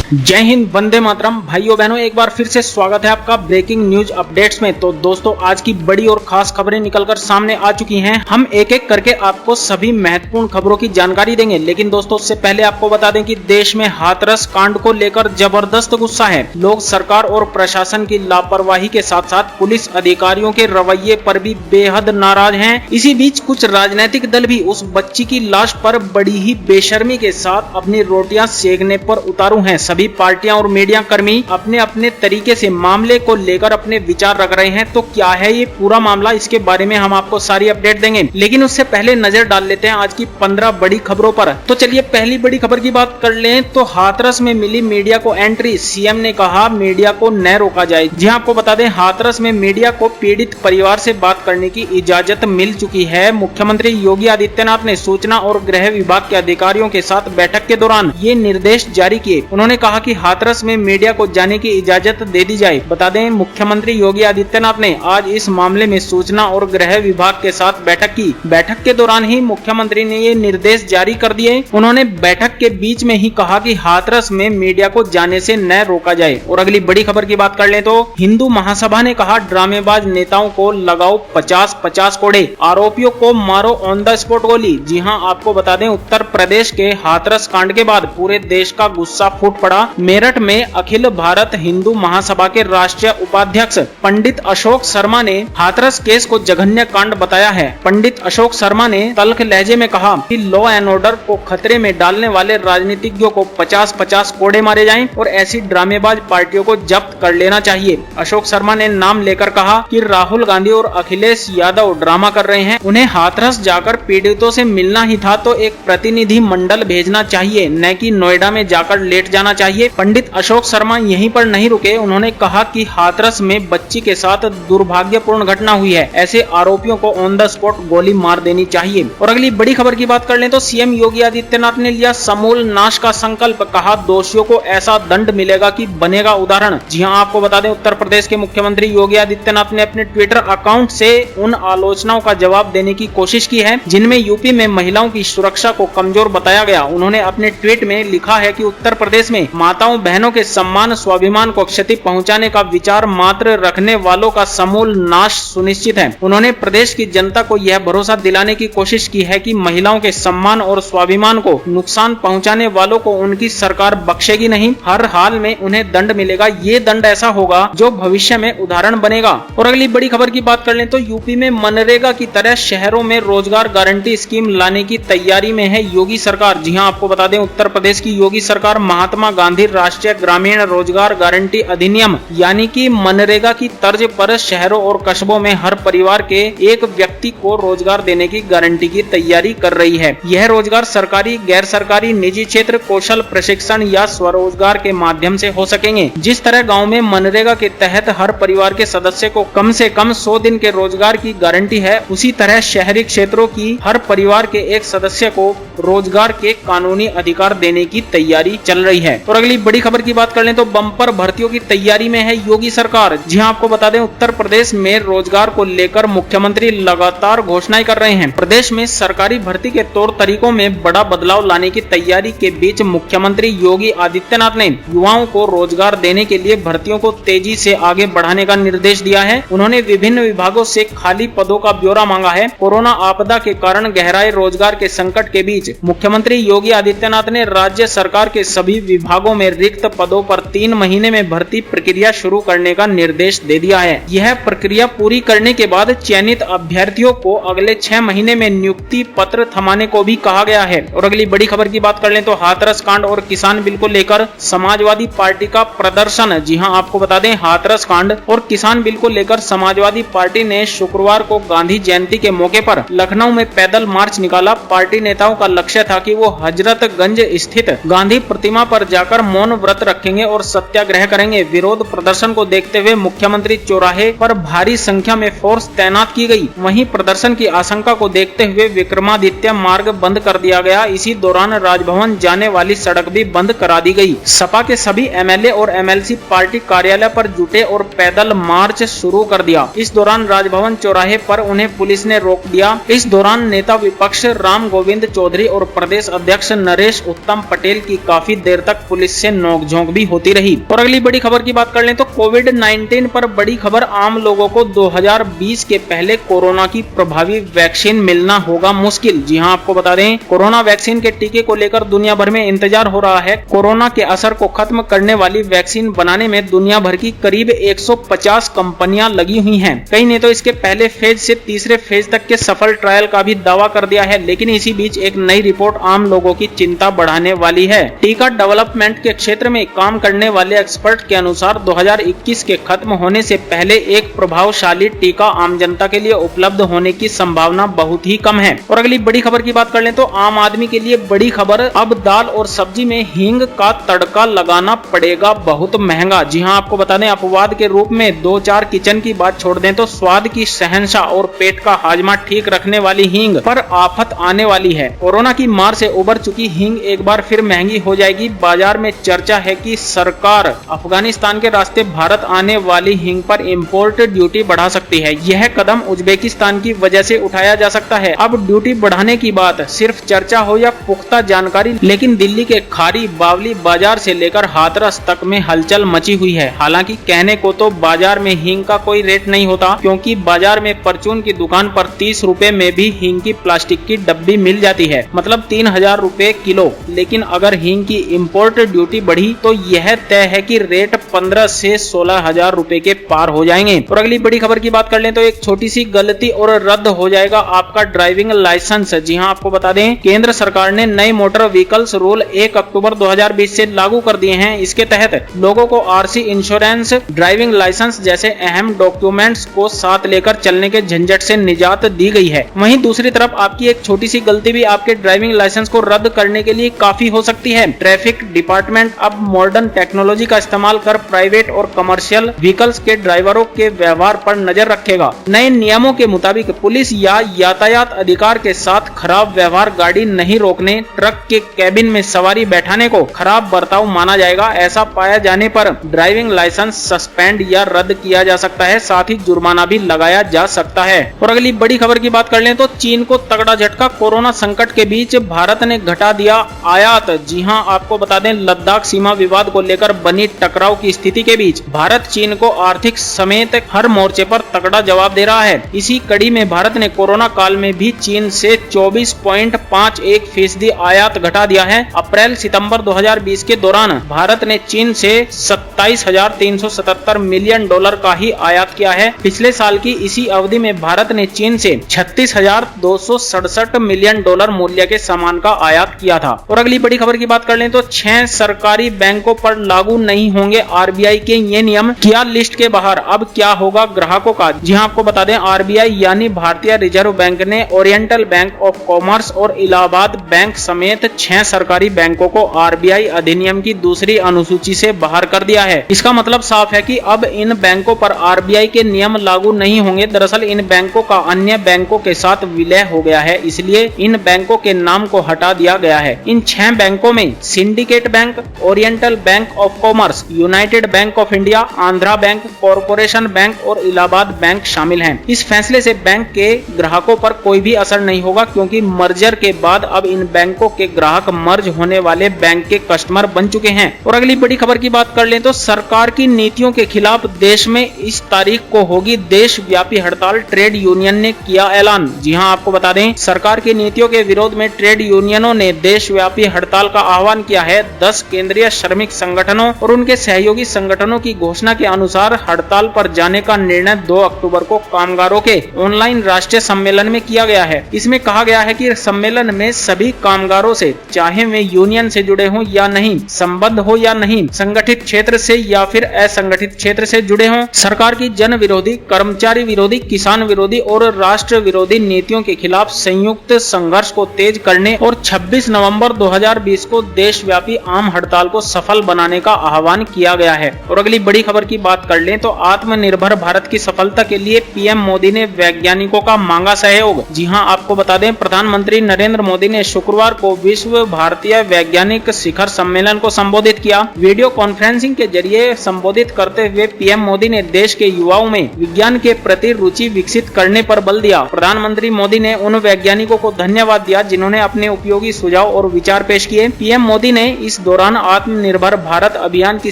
जय हिंद, वंदे मातरम। भाइयों बहनों, एक बार फिर से स्वागत है आपका ब्रेकिंग न्यूज अपडेट्स में। तो दोस्तों, आज की बड़ी और खास खबरें निकलकर सामने आ चुकी हैं। हम एक एक करके आपको सभी महत्वपूर्ण खबरों की जानकारी देंगे, लेकिन दोस्तों उससे पहले आपको बता दें कि देश में हाथरस कांड को लेकर जबरदस्त गुस्सा है। लोग सरकार और प्रशासन की लापरवाही के साथ साथ पुलिस अधिकारियों के रवैये पर भी बेहद नाराज हैं। इसी बीच कुछ राजनीतिक दल भी उस बच्ची की लाश पर बड़ी ही बेशर्मी के साथ अपनी रोटियां सेकने पर उतारू हैं। सभी पार्टियां और मीडिया कर्मी अपने अपने तरीके से मामले को लेकर अपने विचार रख रहे हैं। तो क्या है ये पूरा मामला, इसके बारे में हम आपको सारी अपडेट देंगे, लेकिन उससे पहले नजर डाल लेते हैं आज की 15 बड़ी खबरों पर। तो चलिए पहली बड़ी खबर की बात कर लें तो हाथरस में मिली मीडिया को एंट्री। सीएम ने कहा मीडिया को न रोका जाए। जी आपको बता दें, हाथरस में मीडिया को पीड़ित परिवार से बात करने की इजाजत मिल चुकी है। मुख्यमंत्री योगी आदित्यनाथ ने सूचना और गृह विभाग के अधिकारियों के साथ बैठक के दौरान ये निर्देश जारी किए। उन्होंने कहा कि हाथरस में मीडिया को जाने की इजाजत दे दी जाए। बता दें, मुख्यमंत्री योगी आदित्यनाथ ने आज इस मामले में सूचना और गृह विभाग के साथ बैठक की। बैठक के दौरान ही मुख्यमंत्री ने ये निर्देश जारी कर दिए। उन्होंने बैठक के बीच में ही कहा कि हाथरस में मीडिया को जाने से न रोका जाए। और अगली बड़ी खबर की बात कर लें तो हिंदू महासभा ने कहा ड्रामेबाज नेताओं को लगाओ 50-50 कोड़े, आरोपियों को मारो ऑन द स्पॉट गोली। जी हां, आपको बता दें, उत्तर प्रदेश के हाथरस कांड के बाद पूरे देश का गुस्सा फूट पड़ा। मेरठ में अखिल भारत हिंदू महासभा के राष्ट्रीय उपाध्यक्ष पंडित अशोक शर्मा ने हाथरस केस को जघन्य कांड बताया है। पंडित अशोक शर्मा ने तल्ख लहजे में कहा कि लॉ एंड ऑर्डर को खतरे में डालने वाले राजनीतिज्ञों को 50-50 कोड़े मारे जाएं और ऐसी ड्रामेबाज पार्टियों को जब्त कर लेना चाहिए। अशोक शर्मा ने नाम लेकर कहा कि राहुल गांधी और अखिलेश यादव ड्रामा कर रहे हैं। उन्हें हाथरस जाकर पीड़ितों से मिलना ही था तो एक प्रतिनिधि मंडल भेजना चाहिए, न कि नोएडा में जाकर लेट जाना चाहिए। पंडित अशोक शर्मा यहीं पर नहीं रुके। उन्होंने कहा कि हाथरस में बच्ची के साथ दुर्भाग्यपूर्ण घटना हुई है। ऐसे आरोपियों को ऑन द स्पॉट गोली मार देनी चाहिए। और अगली बड़ी खबर की बात कर लें तो सीएम योगी आदित्यनाथ ने लिया समूल नाश का संकल्प। कहा दोषियों को ऐसा दंड मिलेगा कि बनेगा उदाहरण। जी हां, आपको बता दें, उत्तर प्रदेश के मुख्यमंत्री योगी आदित्यनाथ ने अपने ट्विटर अकाउंट से उन आलोचनाओं का जवाब देने की कोशिश की है जिनमें यूपी में महिलाओं की सुरक्षा को कमजोर बताया गया। उन्होंने अपने ट्वीट में लिखा है कि उत्तर प्रदेश में माताओं बहनों के सम्मान स्वाभिमान को क्षति पहुंचाने का विचार मात्र रखने वालों का समूल नाश सुनिश्चित है। उन्होंने प्रदेश की जनता को यह भरोसा दिलाने की कोशिश की है कि महिलाओं के सम्मान और स्वाभिमान को नुकसान पहुंचाने वालों को उनकी सरकार बख्शेगी नहीं। हर हाल में उन्हें दंड मिलेगा। ये दंड ऐसा होगा जो भविष्य में उदाहरण बनेगा। और अगली बड़ी खबर की बात कर लें तो यूपी में मनरेगा की तरह शहरों में रोजगार गारंटी स्कीम लाने की तैयारी में है योगी सरकार। जी हां, आपको बता दें, उत्तर प्रदेश की योगी सरकार महात्मा गांधी राष्ट्रीय ग्रामीण रोजगार गारंटी अधिनियम यानी कि मनरेगा की तर्ज पर शहरों और कस्बों में हर परिवार के एक व्यक्ति को रोजगार देने की गारंटी की तैयारी कर रही है। यह रोजगार सरकारी, गैर सरकारी, निजी क्षेत्र, कौशल प्रशिक्षण या स्वरोजगार के माध्यम से हो सकेंगे। जिस तरह गाँव में मनरेगा के तहत हर परिवार के सदस्य को कम से कम 100 दिन के रोजगार की गारंटी है, उसी तरह शहरी क्षेत्रों की हर परिवार के एक सदस्य को रोजगार के कानूनी अधिकार देने की तैयारी चल रही है। और अगली बड़ी खबर की बात कर लें तो बम्पर भर्तियों की तैयारी में है योगी सरकार। जी हां, आपको बता दें, उत्तर प्रदेश में रोजगार को लेकर मुख्यमंत्री लगातार घोषणाएं कर रहे हैं। प्रदेश में सरकारी भर्ती के तौर तरीकों में बड़ा बदलाव लाने की तैयारी के बीच मुख्यमंत्री योगी आदित्यनाथ ने युवाओं को रोजगार देने के लिए भर्तियों को तेजी से आगे बढ़ाने का निर्देश दिया है। उन्होंने विभिन्न विभागों से खाली पदों का ब्यौरा मांगा है। कोरोना आपदा के कारण गहराए रोजगार के संकट के बीच मुख्यमंत्री योगी आदित्यनाथ ने राज्य सरकार के सभी विभागों में रिक्त पदों पर 3 महीने में भर्ती प्रक्रिया शुरू करने का निर्देश दे दिया है। यह प्रक्रिया पूरी करने के बाद चयनित अभ्यर्थियों को अगले 6 महीने में नियुक्ति पत्र थमाने को भी कहा गया है। और अगली बड़ी खबर की बात कर लें तो हाथरस कांड और किसान बिल को लेकर समाजवादी पार्टी का प्रदर्शन। जी हां, आपको बता दें, हाथरस कांड और किसान बिल को लेकर समाजवादी पार्टी ने शुक्रवार को गांधी जयंती के मौके पर लखनऊ में पैदल मार्च निकाला। पार्टी नेताओं का लक्ष्य था कि वो हजरतगंज स्थित गांधी प्रतिमा पर जाकर मौन व्रत रखेंगे और सत्याग्रह करेंगे। विरोध प्रदर्शन को देखते हुए मुख्यमंत्री चौराहे पर भारी संख्या में फोर्स तैनात की गई। वहीं प्रदर्शन की आशंका को देखते हुए विक्रमादित्य मार्ग बंद कर दिया गया। इसी दौरान राजभवन जाने वाली सड़क भी बंद करा दी गई। सपा के सभी एमएलए और एमएलसी पार्टी कार्यालय पर जुटे और पैदल मार्च शुरू कर दिया। इस दौरान राजभवन चौराहे पर उन्हें पुलिस ने रोक दिया। इस दौरान नेता विपक्ष राम गोविंद चौधरी और प्रदेश अध्यक्ष नरेश उत्तम पटेल की काफी देर तक पुलिस से नोकझोंक भी होती रही। और अगली बड़ी खबर की बात कर लें तो कोविड-19 पर बड़ी खबर, आम लोगों को 2020 के पहले कोरोना की प्रभावी वैक्सीन मिलना होगा मुश्किल। जी हां, आपको बता दें कोरोना वैक्सीन के टीके को लेकर दुनिया भर में इंतजार हो रहा है। कोरोना के असर को खत्म करने वाली वैक्सीन बनाने में दुनिया भर की करीब 150 कंपनियां लगी हुई हैं। कई ने तो इसके पहले फेज से तीसरे फेज तक के सफल ट्रायल का भी दावा कर दिया है। लेकिन इसी बीच एक नई रिपोर्ट आम लोगों की चिंता बढ़ाने वाली है। टीका डेवलपमेंट के क्षेत्र में काम करने वाले एक्सपर्ट के अनुसार 2021 के खत्म होने से पहले एक प्रभावशाली टीका आम जनता के लिए उपलब्ध होने की संभावना बहुत ही कम है। और अगली बड़ी खबर की बात कर लें तो आम आदमी के लिए बड़ी खबर, अब दाल और सब्जी में हींग का तड़का लगाना पड़ेगा बहुत महंगा। जी हां, आपको बता दें अपवाद के रूप में 2-4 किचन की बात छोड़ दें तो स्वाद की शहंशाह और पेट का हाजमा ठीक रखने वाली हींग पर आफत आने वाली है। कोरोना की मार से उबर चुकी हींग एक बार फिर महंगी हो जाएगी। बाजार में चर्चा है कि सरकार अफगानिस्तान के रास्ते भारत आने वाली हींग पर इंपोर्ट ड्यूटी बढ़ा सकती है। यह कदम उज्बेकिस्तान की वजह से उठाया जा सकता है। अब ड्यूटी बढ़ाने की बात सिर्फ चर्चा हो या पुख्ता जानकारी, लेकिन दिल्ली के खारी बावली बाजार से लेकर हाथरस तक में हलचल मची हुई है। हालांकि कहने को तो बाजार में हींग का कोई रेट नहीं होता, क्योंकि बाजार में परचून की दुकान पर 30 रुपए में भी हींग की प्लास्टिक की डब्बी मिल जाती है, मतलब 3000 रुपए किलो। लेकिन अगर हींग की इंपोर्ट ड्यूटी बढ़ी तो यह तय है कि रेट 15 से 16,000 रुपए के पार हो जाएंगे। और अगली बड़ी खबर की बात कर लें तो एक छोटी सी गलती और रद्द हो जाएगा आपका ड्राइविंग लाइसेंस। जी हां, आपको बता दें केंद्र सरकार ने नए मोटर व्हीकल्स रूल 1 अक्टूबर 2020 से लागू कर दिए हैं। इसके तहत लोगों को आरसी, इंश्योरेंस, ड्राइविंग लाइसेंस जैसे अहम डॉक्यूमेंट्स को साथ लेकर चलने के झंझट से निजात दी गई है। वहीं दूसरी तरफ आपकी एक छोटी सी गलती भी आपके ड्राइविंग लाइसेंस को रद्द करने के लिए काफी हो सकती है। ट्रैफिक डिपार्टमेंट अब मॉडर्न टेक्नोलॉजी का इस्तेमाल कर प्राइवेट और कमर्शियल व्हीकल्स के ड्राइवरों के व्यवहार पर नजर रखेगा। नए नियमों के मुताबिक पुलिस या यातायात अधिकार के साथ खराब व्यवहार, गाड़ी नहीं रोकने, ट्रक के कैबिन में सवारी बैठाने को खराब बर्ताव माना जाएगा। ऐसा पाया जाने पर ड्राइविंग लाइसेंस सस्पेंड या रद्द किया जा सकता है, साथ ही जुर्माना भी लगाया जा सकता है। और अगली बड़ी खबर की बात कर लें तो चीन को तगड़ा झटका, कोरोना संकट के बीच भारत ने घटा दिया आयात। जी हां, आपको बता दें लद्दाख सीमा विवाद को लेकर बनी टकराव की स्थिति के बीच भारत चीन को आर्थिक समेत हर मोर्चे पर तगड़ा जवाब दे रहा है। इसी कड़ी में भारत ने कोरोना काल में भी चीन से 24.51% आयात घटा दिया है। अप्रैल सितंबर 2020 के दौरान भारत ने चीन से $27,377 मिलियन का ही आयात किया है। पिछले साल की इसी अवधि में भारत ने चीन से $36,267 मिलियन मूल्य के सामान का आयात किया था। और अगली बड़ी खबर की बात कर लें तो 6 सरकारी बैंकों पर लागू नहीं होंगे आरबीआई के ये नियम, किया लिस्ट के बाहर। अब क्या होगा ग्राहकों का? जी हां, आपको बता दें आरबीआई यानी भारतीय रिजर्व बैंक ने ओरिएंटल बैंक ऑफ कॉमर्स और इलाहाबाद बैंक समेत 6 सरकारी बैंकों को आरबीआई अधिनियम की दूसरी अनुसूची से बाहर कर दिया है। इसका मतलब साफ है कि अब इन बैंकों पर आरबीआई के नियम लागू नहीं होंगे। दरअसल इन बैंकों का अन्य बैंकों के साथ विलय हो गया है, इसलिए इन बैंकों के नाम को हटा दिया गया है। इन 6 बैंकों में syndicate bank, oriental bank of commerce, United bank of India, Andhra bank, corporation bank और इलाहाबाद बैंक शामिल हैं। इस फैसले से बैंक के ग्राहकों पर कोई भी असर नहीं होगा, क्योंकि मर्जर के बाद अब इन बैंकों के ग्राहक मर्ज होने वाले बैंक के कस्टमर बन चुके हैं। और अगली बड़ी खबर की बात कर लें तो सरकार की नीतियों के खिलाफ देश में इस तारीख को होगी देशव्यापी हड़ताल, ट्रेड यूनियन ने किया ऐलान। जी हां, आपको बता दें सरकार की नीतियों के विरोध में ट्रेड यूनियनों ने देशव्यापी हड़ताल का आह्वान किया है। 10 केंद्रीय श्रमिक संगठनों और उनके सहयोगी संगठनों की घोषणा के अनुसार हड़ताल पर जाने का निर्णय 2 अक्टूबर को कामगारों के ऑनलाइन राष्ट्रीय सम्मेलन में किया गया है। इसमें कहा गया है कि सम्मेलन में सभी कामगारों से, चाहे वे यूनियन से जुड़े हों या नहीं, संबद्ध हो या नहीं, संगठित क्षेत्र से या फिर असंगठित क्षेत्र से जुड़े हों, सरकार की जन विरोधी, कर्मचारी विरोधी, किसान विरोधी और राष्ट्र विरोधी नीतियों के खिलाफ संयुक्त संघर्ष को तेज करने और 26 नवंबर 2020 को देशव्यापी आम हड़ताल को सफल बनाने का आह्वान किया गया गया है। और अगली बड़ी खबर की बात कर लें तो आत्मनिर्भर भारत की सफलता के लिए पीएम मोदी ने वैज्ञानिकों का मांगा सहयोग। जी हां, आपको बता दें प्रधानमंत्री नरेंद्र मोदी ने शुक्रवार को विश्व भारतीय वैज्ञानिक शिखर सम्मेलन को संबोधित किया। वीडियो कॉन्फ्रेंसिंग के जरिए संबोधित करते हुए पीएम मोदी ने देश के युवाओं में विज्ञान के प्रति रुचि विकसित करने पर बल दिया। प्रधानमंत्री मोदी ने उन वैज्ञानिकों को धन्यवाद दिया जिन्होंने अपने उपयोगी सुझाव और विचार पेश किए। पीएम मोदी ने इस दौरान आत्मनिर्भर भारत अभियान की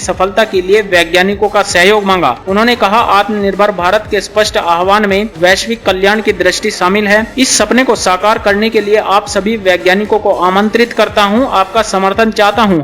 सफलता के लिए वैज्ञानिकों का सहयोग मांगा। उन्होंने कहा, आत्मनिर्भर भारत के स्पष्ट आह्वान में वैश्विक कल्याण की दृष्टि शामिल है। इस सपने को साकार करने के लिए आप सभी वैज्ञानिकों को आमंत्रित करता हूं, आपका समर्थन चाहता हूं।